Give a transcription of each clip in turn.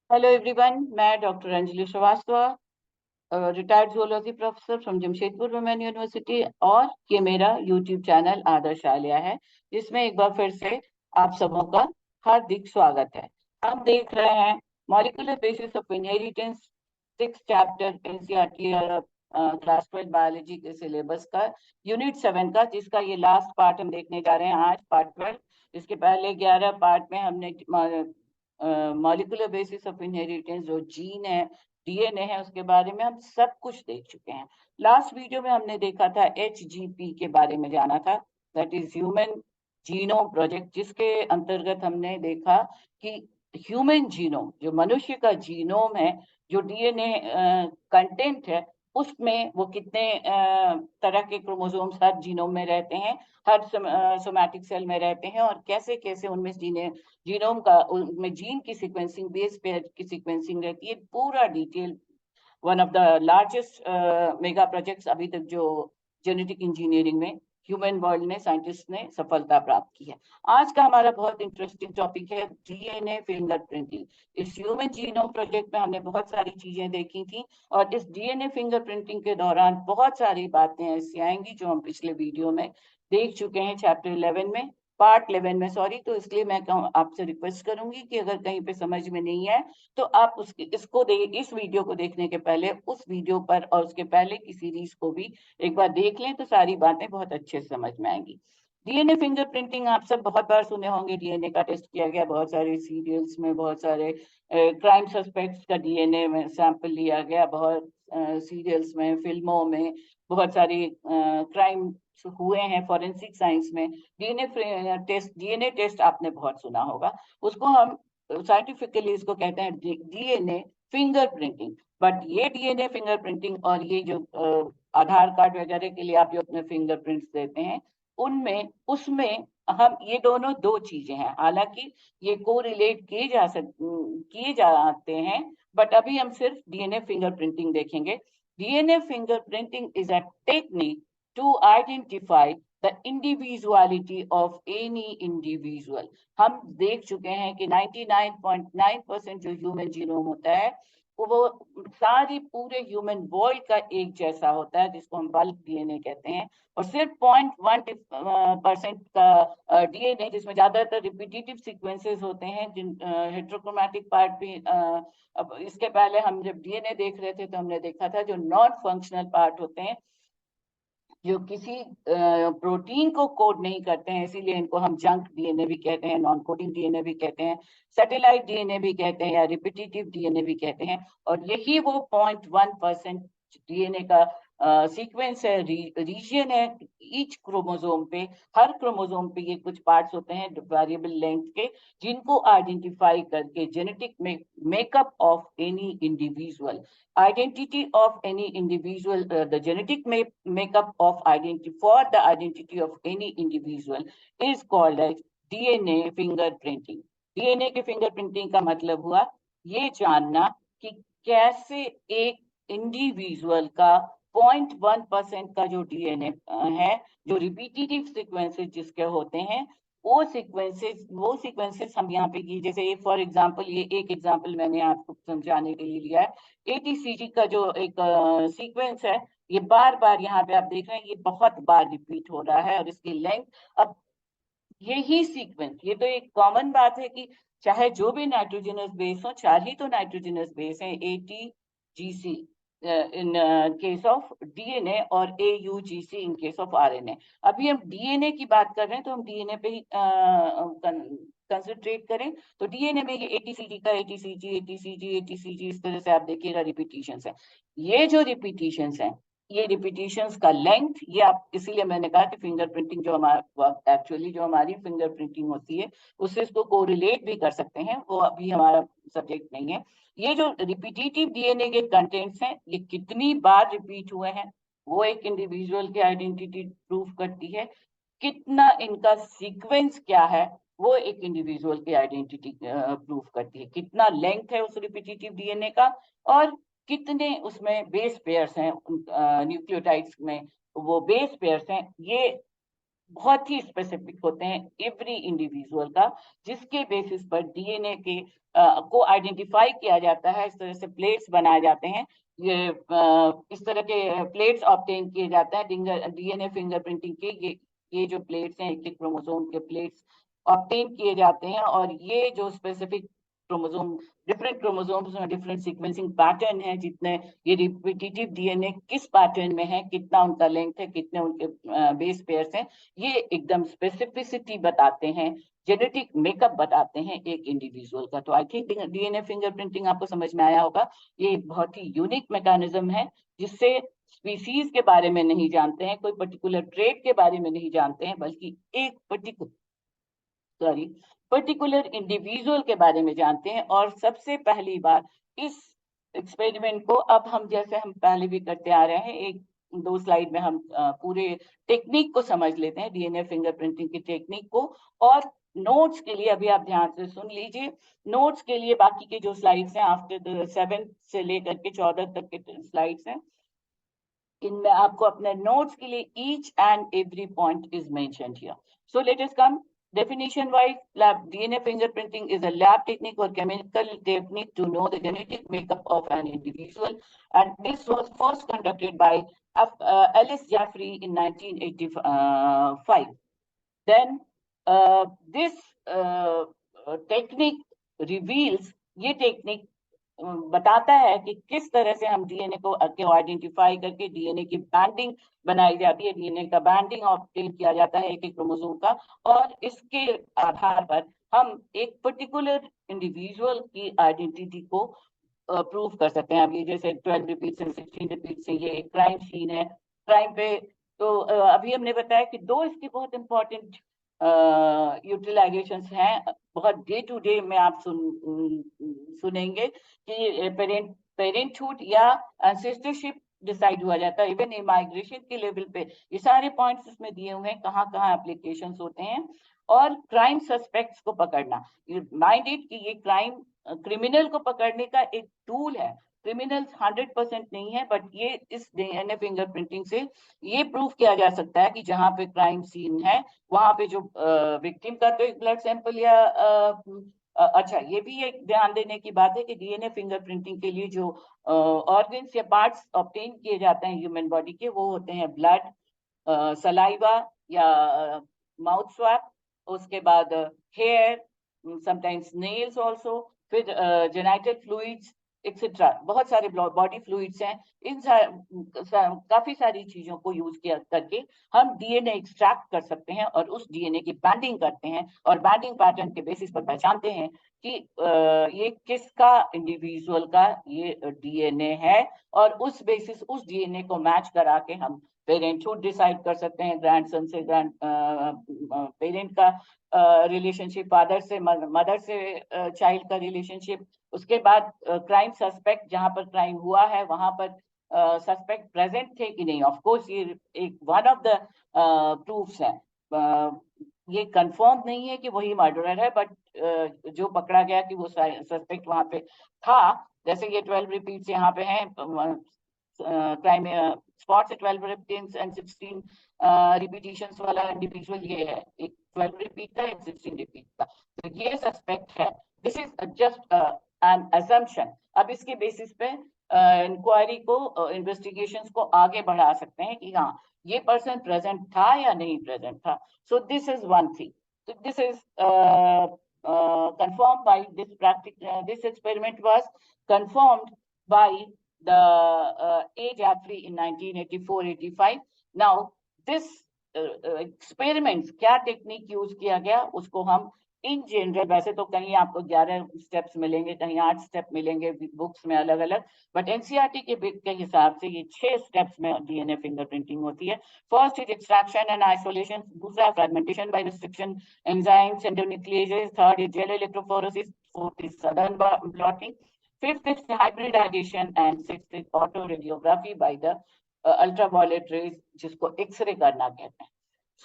Hello everyone, मैं doctor Anjali Srivastava, retired zoology professor from Jamshedpur women university. और ये मेरा यूट्यूब चैनल आदर्श आलिया है, जिसमें एक बार फिर से आप सबों का हार्दिक स्वागत है। हम देख रहे हैं molecular basis of inheritance, 6 chapter NCERT class 12 biology के सिलेबस का यूनिट 7 का, जिसका ये लास्ट पार्ट हम देखने जा रहे हैं आज, पार्ट 12। इसके पहले 11 पार्ट में हमने मॉलिक्यूलर बेसिस ऑफ इनहेरिटेंस, जो जीन है, डीएनए है, उसके बारे में हम सब कुछ देख चुके हैं। लास्ट वीडियो में हमने देखा था एचजीपी के बारे में, जाना था, that is human genome project, जिसके अंतर्गत हमने देखा कि ह्यूमन जीनोम, जो मनुष्य का जीनोम है, जो डीएनए कंटेंट है, उसमें वो कितने तरह के क्रोमोसोम्स हर जीनोम में रहते हैं, हर सोमैटिक सेल में रहते हैं, और कैसे कैसे उनमें जीनोम का, उनमें जीन की सीक्वेंसिंग, बेस पेयर की सीक्वेंसिंग रहती है, पूरा detail. One of the largest mega projects अभी तक जो जेनेटिक इंजीनियरिंग में ह्यूमन वर्ल्ड ने, साइंटिस्ट ने सफलता प्राप्त की है। आज का हमारा बहुत इंटरेस्टिंग टॉपिक है डीएनए फिंगरप्रिंटिंग। इस ह्यूमन जीनोम प्रोजेक्ट में हमने बहुत सारी चीजें देखी थी, और इस डीएनए फिंगरप्रिंटिंग के दौरान बहुत सारी बातें ऐसी आएंगी जो हम पिछले वीडियो में देख चुके हैं, चैप्टर 11 में, पार्ट 11 में, सॉरी। तो इसलिए मैं आपसे रिक्वेस्ट करूंगी कि अगर कहीं पे समझ में नहीं है तो आप इस वीडियो को देखने के पहले उस वीडियो पर और उसके पहले की सीरीज को भी एक बार देख लें, तो सारी बातें बहुत अच्छे से समझ में आएंगी। डीएनए फिंगरप्रिंटिंग आप सब बहुत बार सुने होंगे। डीएनए का टेस्ट किया गया बहुत सारे सीरियल्स में, बहुत सारे क्राइम सस्पेक्ट्स का डीएनए में सैंपल लिया गया, बहुत सीरियल्स में, फिल्मों में, बहुत सारी क्राइम हुए हैं फॉरेंसिक साइंस में। डीएनए टेस्ट आपने बहुत सुना होगा। उसको हम साइंटिफिकली इसको कहते हैं डीएनए फिंगरप्रिंटिंग। बट ये डीएनए फिंगरप्रिंटिंग और ये जो आधार कार्ड वगैरह के लिए आप जो अपने फिंगरप्रिंट्स देते हैं, उनमें उसमें हम ये दोनों दो चीजें हैं। हालांकि ये को रिलेट किए जाते हैं, बट अभी हम सिर्फ डीएनए फिंगरप्रिंटिंग देखेंगे। DNA fingerprinting is a technique to identify the individuality of any individual. हम देख चुके हैं कि 99.9% जो ह्यूमन जीनोम होता है, वो सारी पूरे ह्यूमन वर्ल्ड का एक जैसा होता है, जिसको हम बल्क डीएनए कहते हैं। और सिर्फ 0.1% का डीएनए, जिसमें ज्यादातर रिपीटेटिव सीक्वेंसेस होते हैं, जिन हेट्रोक्रोमैटिक पार्ट भी अब इसके पहले हम जब डीएनए देख रहे थे तो हमने देखा था जो नॉन फंक्शनल पार्ट होते हैं, जो किसी प्रोटीन को कोड नहीं करते हैं, इसीलिए इनको हम जंक डीएनए भी कहते हैं, नॉन कोडिंग डीएनए भी कहते हैं, सैटेलाइट डीएनए भी कहते हैं, या रिपीटेटिव डीएनए भी कहते हैं। और यही वो 0.1% डीएनए का सीक्वेंस है, रीजन है ईच क्रोमोसोम पे। हर क्रोमोसोम पे ये कुछ पार्ट्स होते हैं वेरिएबल लेंथ के, जिनको आइडेंटिफाई करके genetic makeup of any individual, identity of any individual, the genetic makeup of identity for the identity of any individual is called as DNA fingerprinting. DNA के fingerprinting का मतलब हुआ ये जानना कि कैसे एक इंडिविजुअल का 0.1% का जो डीएनए है, जो रिपीटेटिव सीक्वेंसेस जिसके होते हैं, वो सीक्वेंसेस हम यहाँ पे की, जैसे फॉर एग्जांपल, ये एक एग्जांपल मैंने आपको समझाने के लिए लिया है। एटीसीजी का जो एक सीक्वेंस है, ये बार बार यहाँ पे आप देख रहे हैं, ये बहुत बार रिपीट हो रहा है, और इसकी लेंथ, अब यही सीक्वेंस, ये तो एक कॉमन बात है कि चाहे जो भी नाइट्रोजनस बेस हो, 4 ही तो नाइट्रोजनस बेस है, ATGC in case of DNA और AUGC in case of RNA. अभी हम डीएनए की बात कर रहे हैं, तो हम डीएनए पे ही कंसंट्रेट करें। तो डीएनए में ये एटीसीजी का एटीसीजी एटीसीजी एटीसीजी, इस तरह से आप देखिएगा रिपीटिशंस है। ये जो रिपीटिशंस है, ये रिपीटिशंस का लेंथ, ये आप, इसीलिए मैंने कहा कि फिंगरप्रिंटिंग जो हमारा एक्चुअली जो हमारी फिंगरप्रिंटिंग होती है, उससे इसको कोरिलेट भी कर सकते हैं, वो अभी हमारा सब्जेक्ट नहीं है। ये जो रिपीटेटिव डीएनए के कंटेंट्स हैं, ये कितनी बार रिपीट हुए हैं, वो एक इंडिविजुअल की आइडेंटिटी प्रूफ करती है। कितना इनका सीक्वेंस क्या है, वो एक इंडिविजुअल की आइडेंटिटी प्रूफ करती है। कितना लेंथ है उस रिपीटेटिव डीएनए का, और कितने उसमें बेस पेयर्स हैं, न्यूक्लियोटाइड्स में वो बेस पेयर्स हैं, ये बहुत ही स्पेसिफिक होते हैं एवरी इंडिविजुअल का, जिसके बेसिस पर डीएनए के को आइडेंटिफाई किया जाता है। इस तरह से प्लेट्स बनाए जाते हैं, ये इस तरह के प्लेट्स ऑब्टेन किए जाते हैं डीएनए फिंगरप्रिंटिंग के। ये जो प्लेट्स हैं, एक एक क्रोमोसोम के प्लेट्स ऑब्टेन किए जाते हैं, और ये जो स्पेसिफिक क्रोमोसोम, डिफरेंट क्रोमोसोम्स में डिफरेंट सीक्वेंसिंग पैटर्न है, जितने ये रिपीटेटिव डीएनए किस पैटर्न में है, कितना उनका लेंथ है, कितने उनके बेस पेयर्स हैं, ये एकदम स्पेसिफिसिटी बताते हैं, जेनेटिक मेकअप बताते हैं एक इंडिविजुअल का। तो आई थिंक डीएनए फिंगरप्रिंटिंग आपको समझ में आया होगा। ये बहुत ही यूनिक मैकेनिज्म है, जिससे स्पीसीज के बारे में नहीं जानते हैं, कोई पर्टिकुलर ट्रेट के बारे में नहीं जानते हैं, बल्कि एक पर्टिकुलर इंडिविजुअल के बारे में जानते हैं। और सबसे पहली बार इस एक्सपेरिमेंट को, अब हम जैसे हम पहले भी करते आ रहे हैं, एक दो स्लाइड में हम पूरे टेक्निक को समझ लेते हैं, डीएनए फिंगरप्रिंटिंग की टेक्निक को। और नोट्स के लिए अभी आप ध्यान से सुन लीजिए, नोट्स के लिए बाकी के जो स्लाइड्स हैं, आफ्टर 7 से लेकर के 14 तक के स्लाइड्स हैं, इनमें आपको अपने नोट्स के लिए each and every point is mentioned here. So let us come definition wise. Lab DNA fingerprinting is a lab technique or chemical technique to know the genetic makeup of an individual, and this was first conducted by Alice Jeffrey in 1985. Then this technique reveals, ये technique बताता है कि किस तरह से हम DNA को identify करके डीएनए की बैंडिंग बनाई जाती है, डीएनए का बैंडिंग ऑब्टेन किया जाता है एक एक क्रोमोसोम का, और इसके आधार पर हम एक पर्टिकुलर इंडिविजुअल की आइडेंटिटी को प्रूव कर सकते हैं। अभी जैसे 12 रिपीट से 16 रिपीट से ये एक क्राइम सीन है, क्राइम पे तो अभी हमने बताया कि दो इसकी बहुत इंपॉर्टेंट यूटिलाइजेशंस हैं, बहुत डे टू डे में आप सुनेंगे कि पेरेंटहुड या एंसेस्टरशिप डिसाइड हुआ जाता है, इवन इमाइग्रेशन के लेवल पे ये सारे पॉइंट्स इसमें दिए हुए हैं, कहाँ कहाँ एप्लीकेशंस होते हैं। और क्राइम सस्पेक्ट्स को पकड़ना, माइंड इट कि ये क्राइम क्रिमिनल को पकड़ने का एक टूल है। क्रिमिनल्स 100% नहीं है, बट ये इस डीएनए फिंगरप्रिंटिंग से ये प्रूफ किया जा सकता है कि जहाँ पे क्राइम सीन है, वहां पे जो विक्टिम का तो एक ब्लड सैंपल या अच्छा, ये भी एक ध्यान देने की बात है कि डीएनए फिंगरप्रिंटिंग के लिए जो ऑर्गन्स या पार्ट्स ऑब्टेन किए जाते हैं ह्यूमन बॉडी के, वो होते हैं ब्लड, सलाइवा या माउथ स्वैप, उसके बाद हेयर, समटाइम्स नेल्स ऑल्सो, फिर जेनाइटल फ्लूइड्स एक्सेट्रा, बहुत सारे बॉडी फ्लूइड्स हैं। इन काफी सारी चीजों को यूज किया करके हम डीएनए एक्सट्रैक्ट कर सकते हैं, और उस डीएनए की बैंडिंग करते हैं, और बैंडिंग पैटर्न के बेसिस पर पहचानते हैं कि ये किसका, इंडिविजुअल का ये डीएनए है, और उस बेसिस उस डीएनए को मैच करा के हम पेरेंटहुड डिसाइड कर सकते हैं, ग्रैंडसन से ग्रैंड पेरेंट का रिलेशनशिप, फादर से मदर से चाइल्ड का रिलेशनशिप। उसके बाद क्राइम सस्पेक्ट, जहां पर क्राइम हुआ है वहां पर सस्पेक्ट प्रेजेंट थे कि नहीं। ऑफ कोर्स ये एक वन ऑफ द प्रूफ्स है, ये कंफर्म नहीं है कि वही मर्डरर है, बट जो पकड़ा गया कि वो सस्पेक्ट वहां पे था। जैसे ये 12 रिपीट्स यहाँ पे हैं, क्राइम स्पॉट से 12 रिपीट्स एंड 16 रिपीटिशंस वाला इंडिविजुअल ये है, एक 12 रिपीट का, एक 16 रिपीट का, तो ये सस्पेक्ट है। This is just an assumption. अब इसके बेसिस पे इंक्वायरी को, इन्वेस्टिगेशंस को आगे बढ़ा सकते हैं कि हाँ, ये पर्सन प्रेजेंट था या नहीं प्रेजेंट था। So this is one thing. So this is confirmed by this this experiment was confirmed by the A. Jeffrey in 1984-85. Now this experiments, क्या टेक्निक यूज किया गया उसको हम इन जनरल, वैसे तो कहीं आपको 11 स्टेप्स मिलेंगे, कहीं 8 स्टेप मिलेंगे बुक्स में अलग अलग, बट एनसीईआरटी के हिसाब से ये 6 स्टेप्स में डीएनए फिंगरप्रिंटिंग होती है। First is extraction and isolation, दूसरा fragmentation by restriction enzymes endonucleases, third is gel electrophoresis, fourth is Southern blotting, fifth is hybridisation, and sixth is autoradiography by the ultraviolet rays, जिसको X ray करना कहते हैं।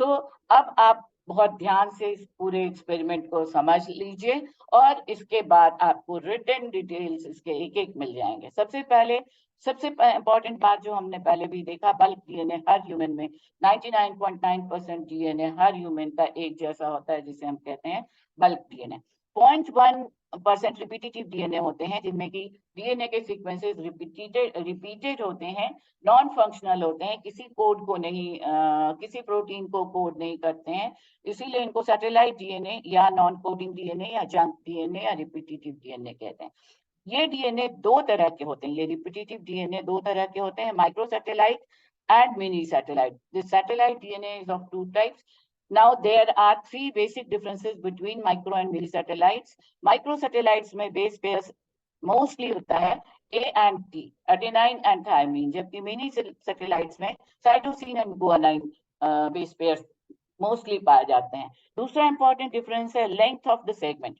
सो अब आप बहुत ध्यान से इस पूरे एक्सपेरिमेंट को समझ लीजिए और इसके बाद आपको रिटन डिटेल्स इसके एक एक मिल जाएंगे। सबसे इंपॉर्टेंट बात जो हमने पहले भी देखा, बल्क डीएनए हर ह्यूमन में 99.9% डीएनए हर ह्यूमन का एक जैसा होता है, जिसे हम कहते हैं बल्क डीएनए। 0.1% रिपीटेटिव डीएनए होते हैं, जिनमें की डीएनए के सीक्वेंसेस रिपीटेड होते हैं, नॉन फंक्शनल होते हैं, किसी कोड को नहीं किसी प्रोटीन को कोड नहीं करते हैं, इसीलिए इनको सैटेलाइट डीएनए या नॉन कोडिंग डीएनए या जंक डीएनए या रिपीटेटिव डीएनए कहते हैं। ये डीएनए दो तरह के होते हैं, ये रिपीटेटिव डीएनए दो तरह के होते हैं, microsatellite and mini satellite. The satellite DNA is of two types. Now there are three basic differences between micro and mini satellites. Microsatellites में base pairs mostly होता है A and T, adenine and thymine, जबकि mini satellites में cytosine and guanine base pairs mostly पाए जाते हैं। दूसरा important difference है length of the segment.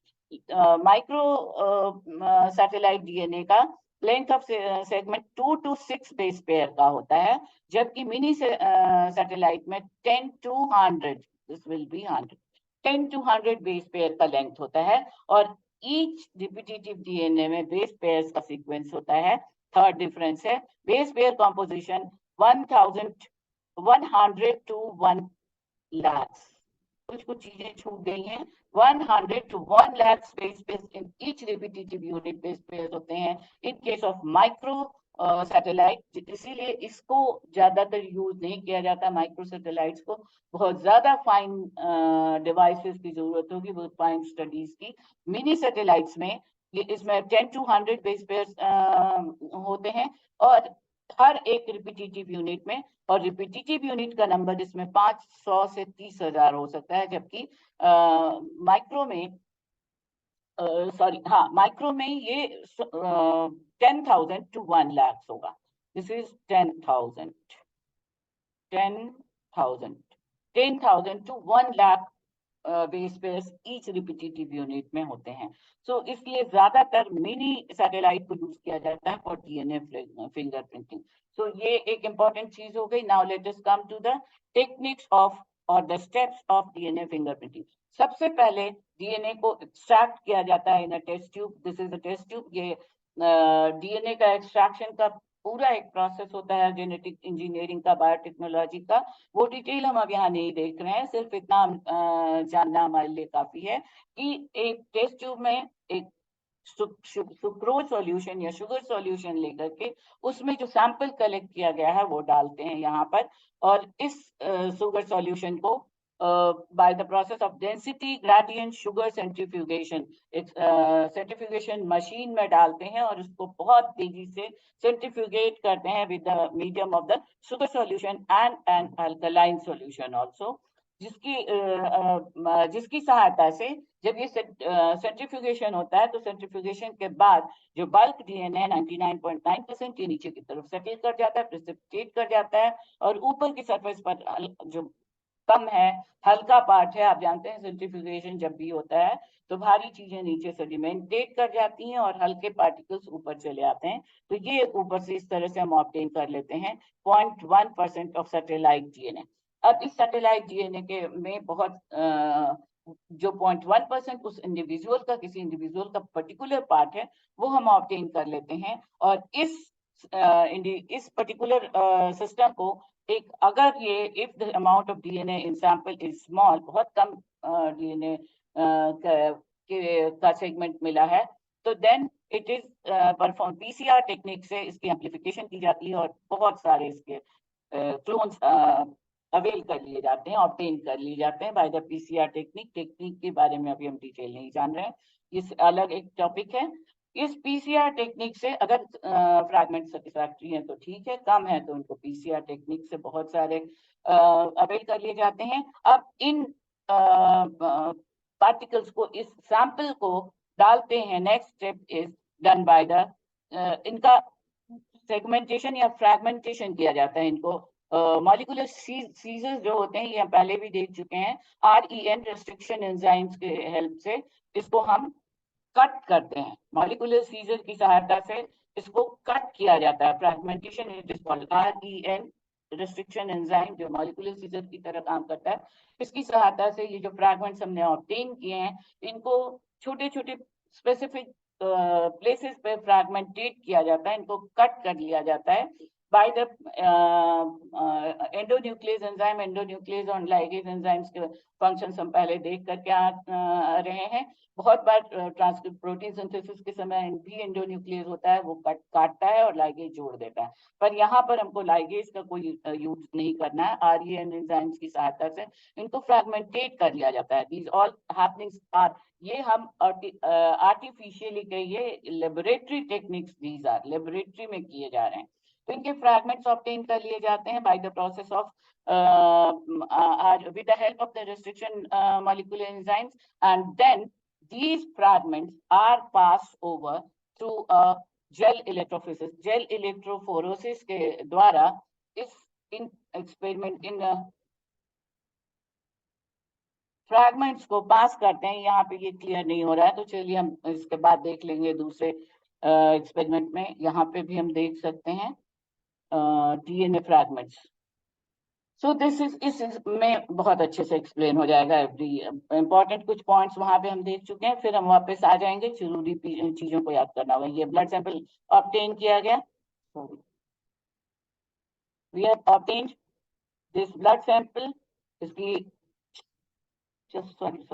Microsatellite DNA का length of segment 2 to 6 base pair का होता है, जबकि मिनी सैटेलाइट में 10 to 100, this will be 100, 10 to 100 base pair का लेंथ होता है, और ईच रिपीटेटिव डीएनए में बेस पेयर्स का सीक्वेंस होता है। थर्ड डिफरेंस है base pair composition 100 to 1 lakhs. कुछ चीजें छूट गई हैं। 100 to 1 lakh space pairs in each repetitive unit base pairs होते हैं in case of micro satellite, इसीलिए इसको ज्यादातर यूज नहीं किया जाता। माइक्रो सैटेलाइट्स को बहुत ज्यादा फाइन डिवाइसेस की जरूरत होगी, बहुत फाइन स्टडीज की। मिनी सैटेलाइट्स में इसमें 10 to 100 बेस पेयर्स होते हैं, और हर एक रिपीटेटिव यूनिट में, और रिपीटेटिव यूनिट का नंबर इसमें 500 से 30,000 हो सकता है, जबकि माइक्रो में माइक्रो में ये 10,000 to 1 lakh होगा। This is 10,000 to 1 lakh base pairs each repetitive unit में होते हैं। सो इसलिए ज्यादातर मिनी सैटेलाइट को यूज किया जाता है फॉर डीएनए फिंगरप्रिंटिंग। सो ये एक इंपॉर्टेंट चीज हो गई। Now let us come to the techniques of और the steps of DNA fingerprinting. सबसे पहले डीएनए को एक्सट्रैक्ट किया जाता है in a test tube. This is a test tube. ये डीएनए का एक्सट्रैक्शन का पूरा एक प्रोसेस होता है जेनेटिक इंजीनियरिंग का, बायोटेक्नोलॉजी का। वो डिटेल हम अब यहाँ नहीं देख रहे हैं, सिर्फ इतना जानना हमारे लिए काफी है कि एक टेस्ट ट्यूब में एक सुक्रोज सॉल्यूशन या शुगर सॉल्यूशन लेकर के उसमें जो सैंपल कलेक्ट किया गया है वो डालते हैं यहाँ पर, और इस शुगर सॉल्यूशन को by the process of density gradient sugar centrifugation, centrifugation machine में डालते हैं और उसको बहुत तेजी से सेंट्रीफ्यूगेट करते हैं with the medium of the sugar solution and an alkaline solution also, जिसकी सहायता से जब ये सेंट्रीफ्यूगेशन होता है तो सेंट्रीफ्यूगेशन के बाद जो बल्क डीएनए 99.9% के नीचे की तरफ सेटल कर जाता है, प्रेसिपिटेट कर जाता है, और ऊपर की सरफेस पर जो कम है, हल्का पार्ट है, आप जानते हैं सेंट्रीफ्यूगेशन जब भी होता है तो भारी चीजें नीचे सेडिमेंटेट कर जाती हैं और हल्के पार्टिकल्स ऊपर चले आते हैं। तो ये ऊपर से इस तरह से हम ऑब्टेन कर लेते हैं 0.1% ऑफ सैटेलाइट डीएनए। अब इस सैटेलाइट डीएनए के में बहुत जो 0.1% उस इंडिविजुअल का, किसी इंडिविजुअल का पर्टिकुलर पार्ट है, वो हम ऑब्टेन कर लेते हैं, और इस पर्टिकुलर सिस्टम को एक, अगर ये if the amount of DNA in sample is small, बहुत कम डीएनए का सेगमेंट मिला है, तो then it is perform PCR technique से इसकी एम्प्लीफिकेशन की जाती है और बहुत सारे इसके क्लोन्स अवेल कर लिए जाते हैं, ऑब्टेन कर लिए जाते हैं बाय द पीसीआर टेक्निक के बारे में अभी हम डिटेल नहीं जान रहे हैं, इस अलग एक टॉपिक है। इस पीसीआर टेक्निक से अगर फ्रैगमेंट सेटिस्फैक्टरी है तो ठीक है, कम है तो उनको पीसीआर टेक्निक से बहुत सारे अवेल कर लिए जाते हैं। अब इन पार्टिकल्स को, इस सैंपल को डालते हैं, next step is done by the इनका सेगमेंटेशन या फ्रैगमेंटेशन किया जाता है। इनको मॉलिक्यूलर सीजर्स जो होते हैं, ये हम पहले भी देख चुके हैं, REN रेस्ट्रिक्शन एंजाइम्स के हेल्प से इसको हम कट करते हैं, मॉलिक्यूलर सीजर की सहायता से इसको कट किया जाता है। Fragmentation is called REN restriction enzyme जो molecular scissors की तरह काम करता है, इसकी सहायता से ये जो fragments हमने obtain किए हैं, इनको छोटे छोटे specific places पे fragmentate किया जाता है, इनको cut कर लिया जाता है by the endonuclease enzyme, endonuclease और ligase enzymes के functions हम पहले देख करके आ रहे हैं। बहुत बार ट्रांसक्रिप्ट प्रोटीन सिंथेसिस के समय भी एंडोन्यूक्लियस होता है, वो काटता है और लाइगेज जोड़ देता है, पर यहाँ पर हमको लाइगेज का कोई यूज नहीं करना है। आरईएन एंजाइम्स की सहायता से इनको फ्रैगमेंटेट कर लिया जाता है। दीज ऑल हैपनिंग्स आर, ये हम आर्टिफिशियली कहिए laboratory techniques, these are laboratory में किए जा रहे हैं। तो इनके फ्रैगमेंट्स ऑब्टेन कर लिए जाते हैं by the process of with the help of the restriction molecular enzymes, and then these fragments are passed over through a gel electrophoresis. Gel electrophoresis के द्वारा इस इन एक्सपेरिमेंट इन फ्रैगमेंट्स को पास करते हैं। यहाँ पे ये क्लियर नहीं हो रहा है, तो चलिए हम इसके बाद देख लेंगे दूसरे एक्सपेरिमेंट में। यहाँ पे भी हम देख सकते हैं डीएनए फ्रैगमेंट्स। सो दिस इस में बहुत अच्छे से एक्सप्लेन हो जाएगा। एवरी इंपॉर्टेंट कुछ पॉइंट्स वहां पे हम देख चुके हैं, फिर हम वापस आ जाएंगे, जरूरी चीजों को याद करना होगा। ये ब्लड सैंपल ऑब्टेन किया गया, we have obtained this blood sample. इसकी जस्ट सॉरी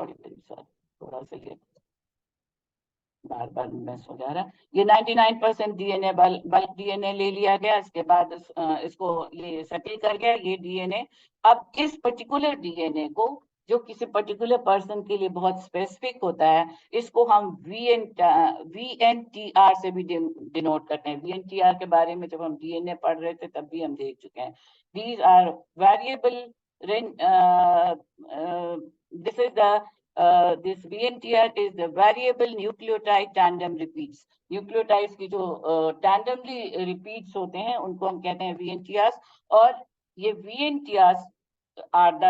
थोड़ा सा ये बार बार मिस हो जा रहा है। ये 99% डीएनए बल्क डीएनए ले लिया गया, इसके बाद इसको ये सेटल कर गया ये डीएनए। अब इस पर्टिकुलर डीएनए को जो किसी पर्टिकुलर पर्सन के लिए बहुत स्पेसिफिक होता है, इसको हम VNTR से भी डिनोट करते हैं। VNTR के बारे में जब हम डीएनए पढ़ रहे थे तब भी हम देख चुके हैं। These are variable, this is the this VNTR is the variable nucleotide tandem repeats. Nucleotides की जो टैंडमली रिपीट्स होते हैं उनको हम कहते हैं VNTRs, और ये VNTRs are the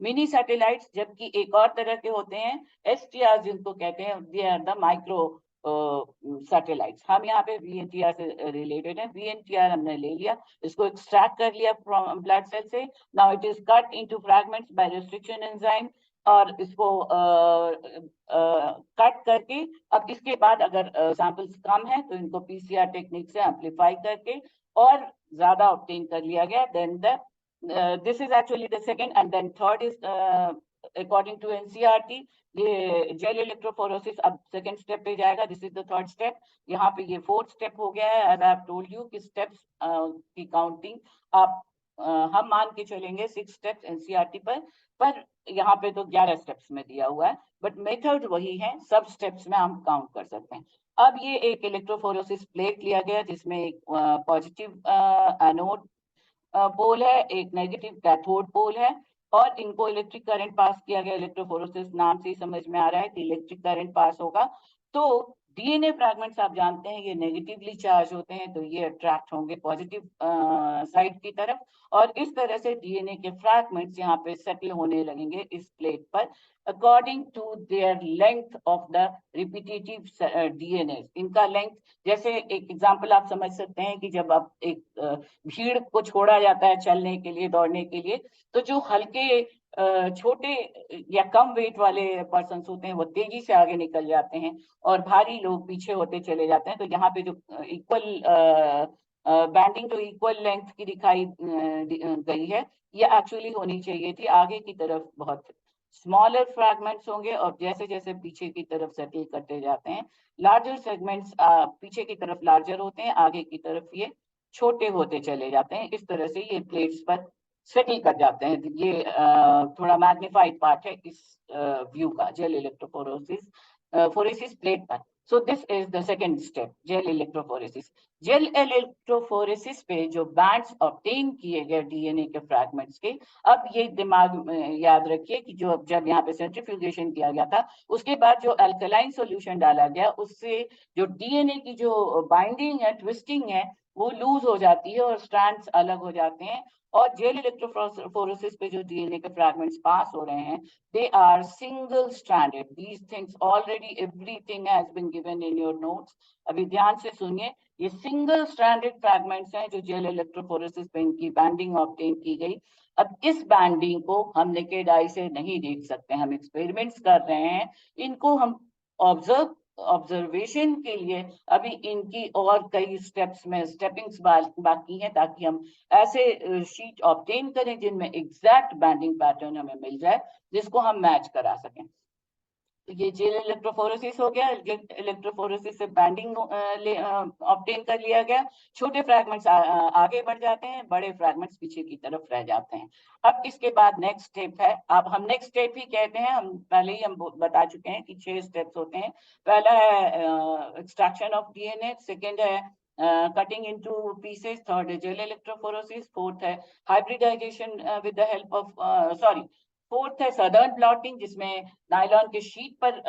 mini satellites, जबकि एक और तरह के होते हैं STRs जिनको कहते हैं they are the micro satellites. हम यहाँ पे VNTR से रिलेटेड है। VNTR हमने ले लिया, इसको एक्सट्रैक्ट कर लिया फ्रॉम ब्लड सेल से। Now it is cut into fragments by restriction enzyme, और इसको कट करके अब इसके बाद अगर सैंपल्स कम है तो इनको PCR टेक्निक से एम्पलीफाई करके और ज्यादा ऑब्टेन कर लिया गया। Then the this is actually the second, and then third is according to NCERT ये जेल इलेक्ट्रोफोरेसिस अब सेकंड स्टेप पे जाएगा। This is the third step. यहाँ पे ये फोर्थ स्टेप हो गया है। As I have told you कि स्टेप्स की काउंटिंग आप हम मान के चलेंगे 6 स्टेप्स NCERT पर यहाँ पे तो 11 स्टेप्स में दिया हुआ है, बट मेथड वही है, सब स्टेप्स में हम काउंट कर सकते हैं। अब ये एक इलेक्ट्रोफोरेसिस प्लेट लिया गया जिसमें एक पॉजिटिव एनोड पोल है, एक नेगेटिव कैथोड पोल है, और इनको इलेक्ट्रिक करंट पास किया गया। इलेक्ट्रोफोरेसिस नाम से ही समझ में आ रहा है कि इलेक्ट्रिक करंट पास होगा। तो डीएनए फ्रैगमेंट्स आप जानते हैं ये नेगेटिवली चार्ज होते हैं, तो ये अट्रैक्ट होंगे पॉजिटिव साइड की तरफ, और इस तरह से डीएनए के फ्रैगमेंट्स यहाँ पे सेटल होने लगेंगे इस प्लेट पर according to their length of the repetitive DNA. इनका लेंथ, जैसे एक एग्जांपल आप समझ सकते हैं कि जब आप एक भीड़ को छोड़ा जाता है चलने के लिए, दौड़ने के लिए, तो जो हल्के छोटे या कम वेट वाले पर्सन्स होते हैं वो तेजी से आगे निकल जाते हैं और भारी लोग पीछे होते चले जाते हैं। तो यहाँ पे जो इक्वल बैंडिंग जो इक्वल लेंथ की दिखाई गई है, ये एक्चुअली होनी चाहिए थी आगे की तरफ बहुत स्मॉलर फ्रैगमेंट्स होंगे, और जैसे जैसे पीछे की तरफ सेटल करते जाते हैं लार्जर सेगमेंट्स पीछे की तरफ लार्जर होते हैं, आगे की तरफ ये छोटे होते चले जाते हैं। इस तरह से ये प्लेट्स पर सेटल कर जाते हैं। ये थोड़ा मैग्निफाइड पार्ट है इस व्यू का, जेल इलेक्ट्रोफोरेसिस फोरेसिस प्लेट पर। So this is the second step, gel electrophoresis. Gel electrophoresis पे जो बैंड्स ऑब्टेन किए गए डीएनए के फ्रैगमेंट्स के, अब ये दिमाग में याद रखिए कि जो जब यहाँ पे सेंट्रीफ्यूगेशन किया गया था उसके बाद जो अल्कलाइन सॉल्यूशन डाला गया उससे जो डीएनए की जो बाइंडिंग है, ट्विस्टिंग है, वो लूज हो जाती है और स्ट्रैंड्स अलग हो जाते हैं, और जेल इलेक्ट्रोफोरेसिस पे जो डीएनए के फ्रैगमेंट्स पास हो रहे हैं, they are single stranded. These things already, everything has been given in your notes. अभी ध्यान से सुनिए, ये सिंगल स्ट्रैंडेड फ्रैगमेंट्स हैं जो जेल इलेक्ट्रोफोरेसिस पे इनकी बैंडिंग ऑब्टेन की गई। अब इस बैंडिंग को हम नेकेड आई से नहीं देख सकते, हम एक्सपेरिमेंट्स कर रहे हैं, इनको हम ऑब्जर्वेशन के लिए अभी इनकी और कई स्टेप्स में स्टेपिंग्स बाकी हैं, ताकि हम ऐसे शीट ऑब्टेन करें जिनमें एग्जैक्ट बैंडिंग पैटर्न हमें मिल जाए, जिसको हम मैच करा सकें। तो ये जेल इलेक्ट्रोफोरेसिस हो गया, इलेक्ट्रोफोरेसिस से बैंडिंग ऑब्टेन कर लिया गया, छोटे फ्रैगमेंट्स आगे बढ़ जाते हैं, बड़े फ्रैगमेंट्स पीछे की तरफ रह जाते हैं। अब इसके बाद नेक्स्ट स्टेप है, अब हम नेक्स्ट स्टेप ही कहते हैं, हम पहले ही हम बता चुके हैं कि 6 स्टेप्स होते हैं। पहला है एक्सट्रैक्शन ऑफ डीएनए, सेकेंड है cutting into pieces, third है जेल इलेक्ट्रोफोरेसिस, फोर्थ है hybridisation with the help of fourth है सदर्न ब्लॉटिंग, जिसमें नायलॉन के शीट पर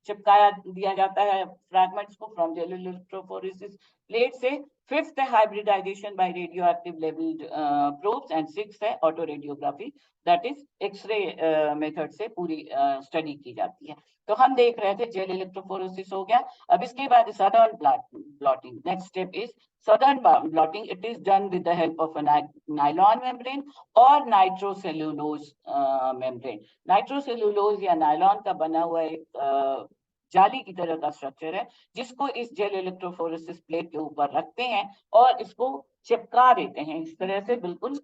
चिपकाया दिया जाता है फ्रैगमेंट्स को फ्रॉम जेल इलेक्ट्रोफोरेसिस प्लेट से। फिफ्थ है hybridisation by radioactive labelled probes, and sixth है autoradiography, that is X ray method से पूरी स्टडी की जाती है। तो हम देख रहे थे जेल इलेक्ट्रोफोरेसिस हो गया। अब इसके बाद southern blotting, next step is southern blotting. It is done with the help of a nylon membrane और नाइट्रोसेल्यूलोज मेम्ब्रेन। नाइट्रोसेल्यूलोज या नायलॉन का बना हुआ एक जाली की तरह का स्ट्रक्चर है, जिसको इस जेल इलेक्ट्रोफोरेसिस प्लेट के ऊपर रखते हैं और इसको चिपका देते हैं इस तरह से, बिल्कुल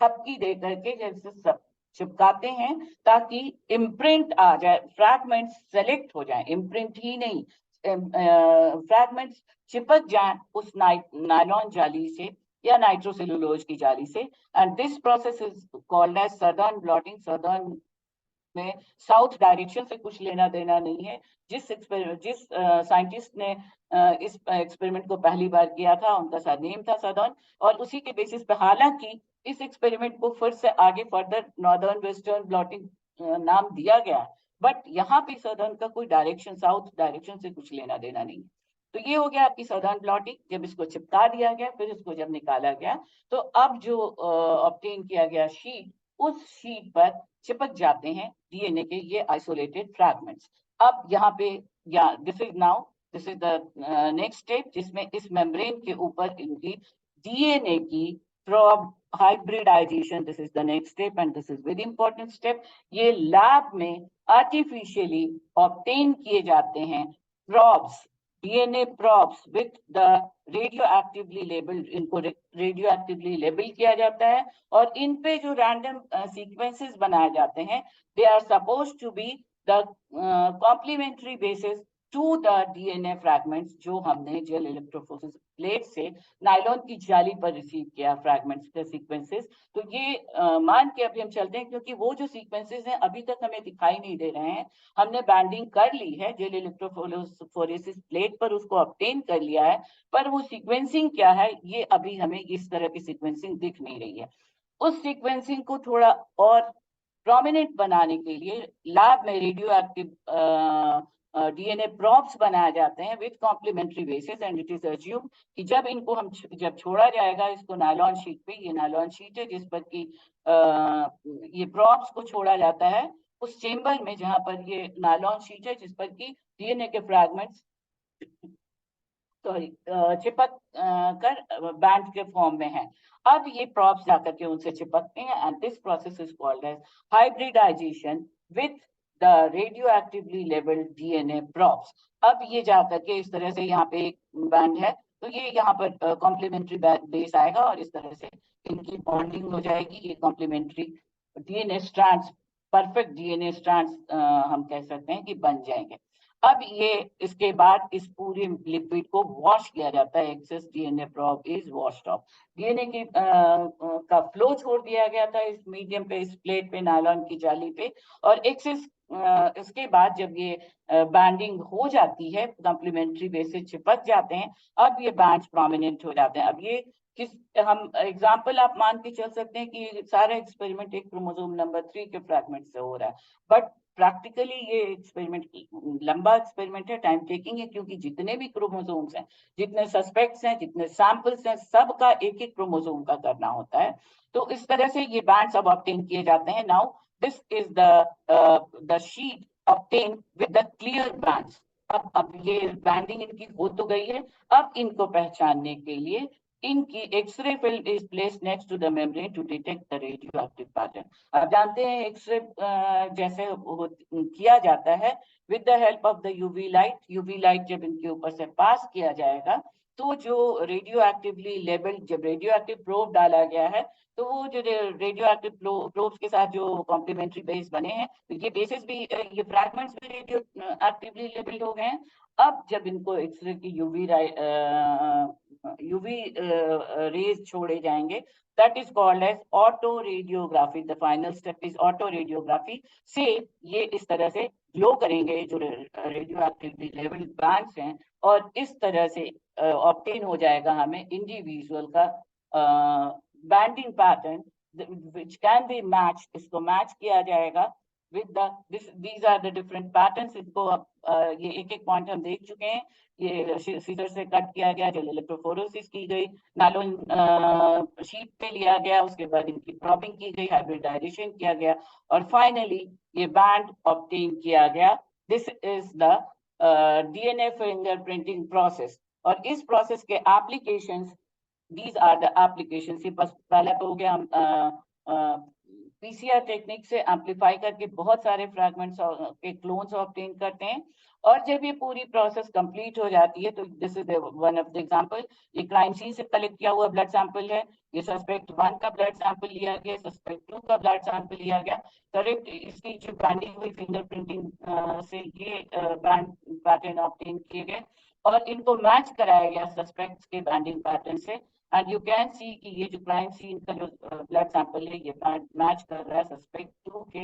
थपकी दे करके जैसे सब चिपकाते हैं, ताकि इम्प्रिंट आ जाए, फ्रैगमेंट्स सेलेक्ट हो जाए, इम्प्रिंट ही नहीं, फ्रैगमेंट्स चिपक जाए उस नायलॉन जाली से या नाइट्रोसेल्यूलोज की जाली से। And this process is called as Southern blotting. Southern में साउथ डायरेक्शन से कुछ लेना देना नहीं है। जिस साइंटिस्ट ने इस एक्सपेरिमेंट को पहली बार किया था, उनका सरनेम था सदर्न, और उसी के बेसिस पे, हालांकि इस एक्सपेरिमेंट को फिर से आगे फर्दर नॉर्दर्न वेस्टर्न ब्लॉटिंग नाम दिया गया, बट यहाँ पे सदर्न का कोई डायरेक्शन, साउथ डायरेक्शन से कुछ लेना देना नहीं। तो ये हो गया आपकी सदर्न ब्लॉटिंग। जब इसको चिपका दिया गया, फिर इसको जब निकाला गया, तो अब जो ऑब्टेन किया गया शीट, उस शीट पर चिपक जाते हैं डीएनए के ये आइसोलेटेड फ्रैगमेंट्स। अब यहाँ पे या this is the next step, जिसमें इस मेम्ब्रेन के ऊपर इनकी डीएनए की probe hybridisation, this is the next step and this is very important step. ये लैब में आर्टिफिशियली ऑब्टेन किए जाते हैं probes, DNA probes with the radioactively labelled, इनको रेडियोएक्टिवली लेबल किया जाता है, और इन पे जो रैंडम सीक्वेंसेस बनाए जाते हैं, they are suppose to be the complementary basis to the DNA fragments जो हमने जेल इलेक्ट्रोफोरेसिस प्लेट से नायलॉन की जाली पर रिसीव किया, फ्रैगमेंट्स के सीक्वेंसेस। तो ये मान के अभी हम चलते हैं, क्योंकि वो जो सीक्वेंसेस हैं अभी तक हमें दिखाई नहीं दे रहे हैं, हमने बैंडिंग कर ली है जेल इलेक्ट्रोफोरेसिस प्लेट पर, उसको ऑब्टेन कर लिया है, पर वो सीक्वेंसिंग क्या है ये अभी हमें इस तरह की सीक्वेंसिंग दिख नहीं रही है। उस सीक्वेंसिंग को थोड़ा और प्रोमिनेंट बनाने के लिए लैब में रेडियो एक्टिव डीएनए प्रोब्स बनाए जाते हैं with complementary basis, and it is assume कि जब इनको हम जब छोड़ा जाएगा इसको नायलॉन शीट पे, ये नायलॉन शीट है जिस पर कि ये प्रोब्स को छोड़ा जाता है उस चेम्बर में, जहां पर ये नायलॉन शीट है जिस पर कि डीएनए के फ्रैगमेंट्स चिपक कर बैंड के फॉर्म में है। अब ये प्रॉप्स जाकर के उनसे चिपकते हैं, and this process is called as hybridisation with the radioactively labelled DNA probes. अब ये जाकर के इस तरह से, यहाँ पे एक बैंड है तो ये यहाँ पर कॉम्प्लीमेंट्री बेस आएगा, और इस तरह से इनकी बॉन्डिंग हो जाएगी, ये complementary DNA strands, perfect DNA strands हम कह सकते हैं कि बन जाएंगे। अब ये इसके बाद इस पूरे लिक्विड को वॉश किया जाता है, excess DNA probe is washed off. DNA की का फ्लो छोड़ दिया गया था इस मीडियम पे, इस प्लेट पे, नायलॉन की जाली पे, और एक्सेस इसके बाद जब ये बैंडिंग हो जाती है, कॉम्प्लीमेंट्री बेसिस चिपक जाते हैं, अब ये बैंड्स प्रोमिनेंट हो जाते हैं। अब ये किस हम एग्जाम्पल आप मान के चल सकते हैं कि सारा एक्सपेरिमेंट एक क्रोमोसोम नंबर 3 के फ्रैगमेंट से हो रहा है, बट प्रैक्टिकली ये एक्सपेरिमेंट लंबा एक्सपेरिमेंट है, टाइम टेकिंग है, क्योंकि जितने भी क्रोमोसोम्स हैं, जितने सस्पेक्ट्स हैं, जितने सैंपल्स हैं, सबका एक एक क्रोमोसोम का करना होता है। तो इस तरह से ये बैंड्स अब ऑब्टेन किए जाते हैं। Now this is the sheet obtain with the clear bands. अब ये बैंडिंग इनकी हो तो गई है, अब इनको पहचानने के लिए इनकी x ray film is placed next to the membrane to detect the radioactive pattern. आप जानते हैं एक्सरे जैसे किया जाता है with the help of the UV light जब इनके ऊपर से पास किया जाएगा तो जो रेडियो एक्टिवली लेबल्ड, जब रेडियो एक्टिव प्रोब डाला गया है तो वो जो रेडियो एक्टिव प्रोब्स के साथ जो कॉम्प्लीमेंट्री बेस बने हैं, ये बेसिस भी, ये फ्रैगमेंट्स भी रेडियो एक्टिवली लेबल्ड हो गए हैं। अब जब इनको एक्सरे की यूवी रेज छोड़े जाएंगे, that is called as autoradiography. The final step is autoradiography. से ये इस तरह से ग्लो करेंगे जो रेडियो एक्टिवली लेवल बैंड्स हैं, और इस तरह से ऑब्टेन हो जाएगा हमें इंडिविजुअल का banding pattern which can be match. इसको मैच किया जाएगा with these are the different patterns। इनको ये एक एक पॉइंट हम देख चुके हैं। ये सीजर से कट किया गया, जब इलेक्ट्रोफोरेसिस की गई, नालोन शीट पे लिया गया, उसके बाद इनकी क्रॉपिंग की गई, हाइब्रिडाइजेशन किया गया, और फाइनली ये बैंड ऑब्टेन किया गया। This is the DNA fingerprinting process. और इस प्रोसेस के applications, these are the applications। ये बस पहले तो हो गया, हम पीसीआर टेक्निक से एम्पलीफाई करके बहुत सारे फ्रैगमेंट्स के क्लोन्स ऑब्टेन करते हैं, और जब ये पूरी प्रोसेस कंप्लीट हो जाती है तो this is one of the example. ये क्राइम सीन से कलेक्ट किया हुआ ब्लड सैंपल है। ये सस्पेक्ट 1 का ब्लड सैंपल लिया गया, सस्पेक्ट 2 का ब्लड सैंपल लिया गया। करेक्ट, इसकी जो बैंडिंग हुई फिंगरप्रिंटिंग से ये बैंड पैटर्न ऑब्टेन किए गए, और इनको मैच कराया गया सस्पेक्ट्स के बैंडिंग पैटर्न से। एंड यू कैन सी कि ये जो क्राइम सीन का जो ब्लड सैंपल है, ये मैच कर रहा है सस्पेक्ट 2 के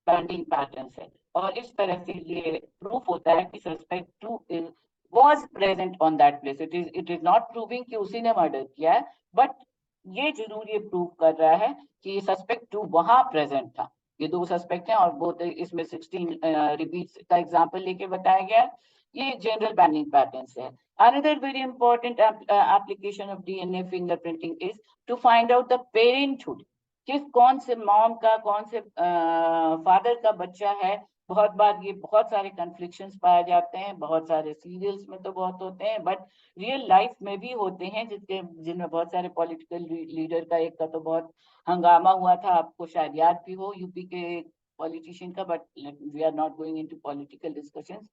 बैंडिंग पैटर्न से। और इस तरह से ये प्रूफ होता है कि suspect 2 is was present on that place। it is not proving कि उसी ने मर्डर किया है, बट ये जरूर ये प्रूव कर रहा है कि सस्पेक्ट 2 वहां प्रेजेंट था। ये 2 सस्पेक्ट हैं, और बहुत इसमें 16 रिपीट्स का एग्जांपल लेके बताया गया। ये जनरल बैंडिंग पैटर्न है। Another very important application of DNA fingerprinting is to find out the parenthood। कौन से मॉम का, कौन से फादर का बच्चा है। बहुत बार ये बहुत सारे कन्फ्लिक्शंस पाए जाते हैं, बहुत सारे सीरियल्स में तो बहुत होते हैं, बट रियल लाइफ में भी होते हैं, जिनमें बहुत सारे पॉलिटिकल लीडर का, एक का तो बहुत हंगामा हुआ था, आपको शायद याद भी हो, यूपी के पॉलिटिशियन का, but we are not going into political discussions.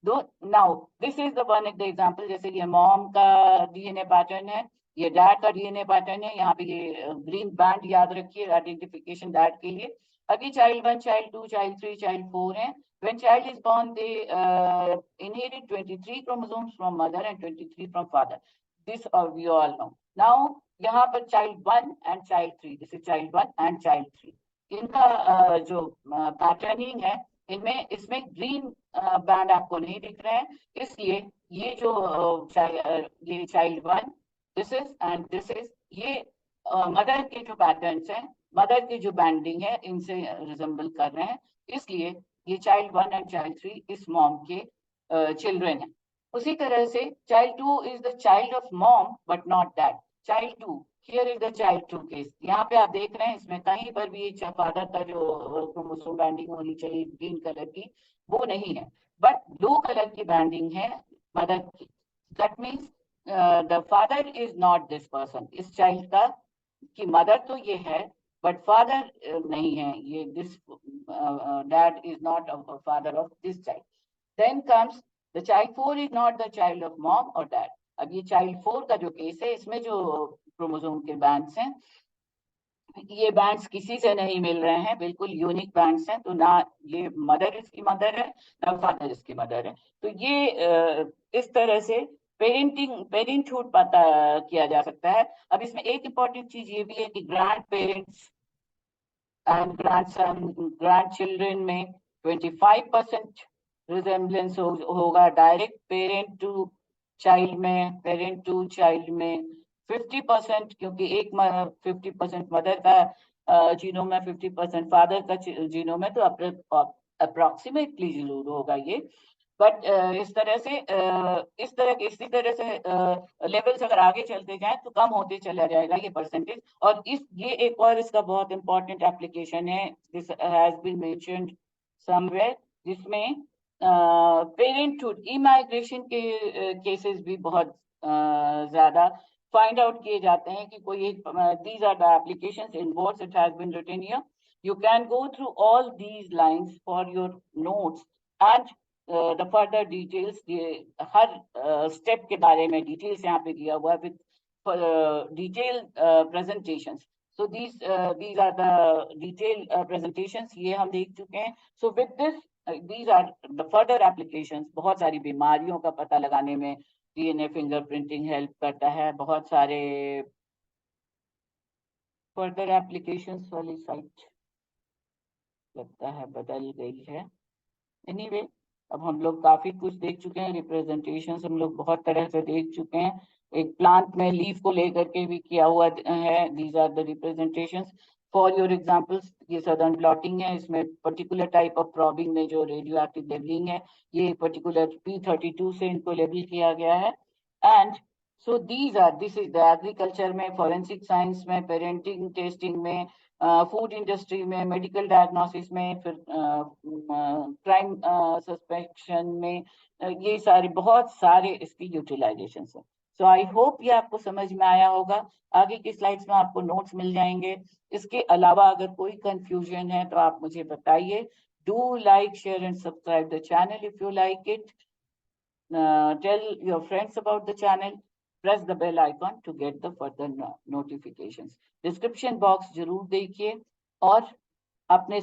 Now this is the one example. जैसे ये मॉम का डीएनए पैटर्न है, ये डैड का डीएनए पैटर्न है। यहाँ पे ये ग्रीन बैंड याद रखिए आइडेंटिफिकेशन डैड के लिए। अभी चाइल्ड 1, चाइल्ड 2, चाइल्ड 3, चाइल्ड 4 है। When child is born, they inherit 23 chromosomes from mother and 23 from father. This we all know. Now यहाँ पर child 1 and child 3, this is child 1 and child 3, इनका जो patterning है, इनमें इसमें ग्रीन बैंड आपको नहीं दिख रहे हैं, इसलिए ये जो ये child 1, this is and this is, ये मदर के जो पैटर्न्स हैं, मदर की जो बैंडिंग है, इनसे रिजेंबल कर रहे हैं, इसलिए ये चाइल्ड 1 एंड चाइल्ड 3 इस मॉम के चिल्ड्रन है। उसी तरह से child 2 is the child of mom but not dad. Child 2, here is the child 2 case. यहाँ पे आप देख रहे हैं, इसमें कहीं पर भी फादर का जो क्रोमोसोम बैंडिंग होनी चाहिए ग्रीन कलर की, वो नहीं है, बट ब्लू कलर की बैंडिंग है मदर की। That means the father is not this person. इस चाइल्ड का की मदर तो ये है, बट फादर नहीं है ये। This dad is not father of this child. Then comes the child 4 is not the child of mom और डैड। अब ये चाइल्ड 4 का जो केस है, इसमें जो क्रोमोसोम के बैंड्स हैं, ये बैंड्स किसी से नहीं मिल रहे हैं, बिल्कुल यूनिक बैंड्स हैं। तो ना ये मदर इसकी मदर है, ना फादर इसकी मदर है। तो ये इस तरह से पेरेंटहुड पता किया जा सकता है। अब इसमें एक इंपॉर्टेंट चीज ये भी है कि grand parents and grand children में 25% रिजेम्बलेंस होगा डायरेक्ट पेरेंट टू चाइल्ड में, पेरेंट टू चाइल्ड में 50%, क्योंकि 50% मदर का जीनोम है, 50% फादर का जीनोम है, तो अप्रोक्सीमेटली जरूर होगा ये। बट इसी तरह से लेवल्स अगर आगे चलते जाएं तो कम होते चला जाएगा ये परसेंटेज। और ये एक और इसका बहुत इंपॉर्टेंट एप्लीकेशन है, this has been mentioned somewhere, जिसमें पेरेंटहुड इमाइग्रेशन के केसेस भी बहुत ज्यादा फाइंड आउट किए जाते हैं कि कोई एक, these are the applications in words it has been written here. You can go through all these lines for your notes and the further details. Her step के बारे में डिटेल्स यहाँ पे दिया हुआ है with detailed presentations. So these are the detailed presentations, ये हम देख चुके हैं. So with this these are the further applications. बहुत सारी बीमारियों का पता लगाने में डीएनए फिंगरप्रिंटिंग हेल्प करता है. बहुत सारे फर्दर एप्लीकेशंस वाली साइट लगता है बदल गई है. एनीवे, अब हम लोग काफी कुछ देख चुके हैं. रिप्रेजेंटेशंस हम लोग बहुत तरह से देख चुके हैं. एक प्लांट में लीफ को लेकर के भी किया हुआ है. These are the representations for your examples. ये सदर्न ब्लॉटिंग है. इसमें पर्टिकुलर टाइप ऑफ प्रॉबिंग में जो रेडियो एक्टिव लेबलिंग है, ये पर्टिकुलर P32 से इनको लेबल किया गया है. And so this is the agriculture में, फॉरेंसिक साइंस में, पेरेंटिंग टेस्टिंग में, फूड इंडस्ट्री में, मेडिकल डायग्नोसिस में, फिर क्राइम सस्पेक्शन में, ये सारे बहुत सारे इसकी यूटिलाइजेशन है. सो आई होप ये आपको समझ में आया होगा. आगे की स्लाइड्स में आपको नोट्स मिल जाएंगे. इसके अलावा अगर कोई कंफ्यूजन है तो आप मुझे बताइए. Do like, share and subscribe the channel if you like it. Tell your friends about the channel. Press the bell icon to get the further notifications. Description box जरूर देखिए और अपने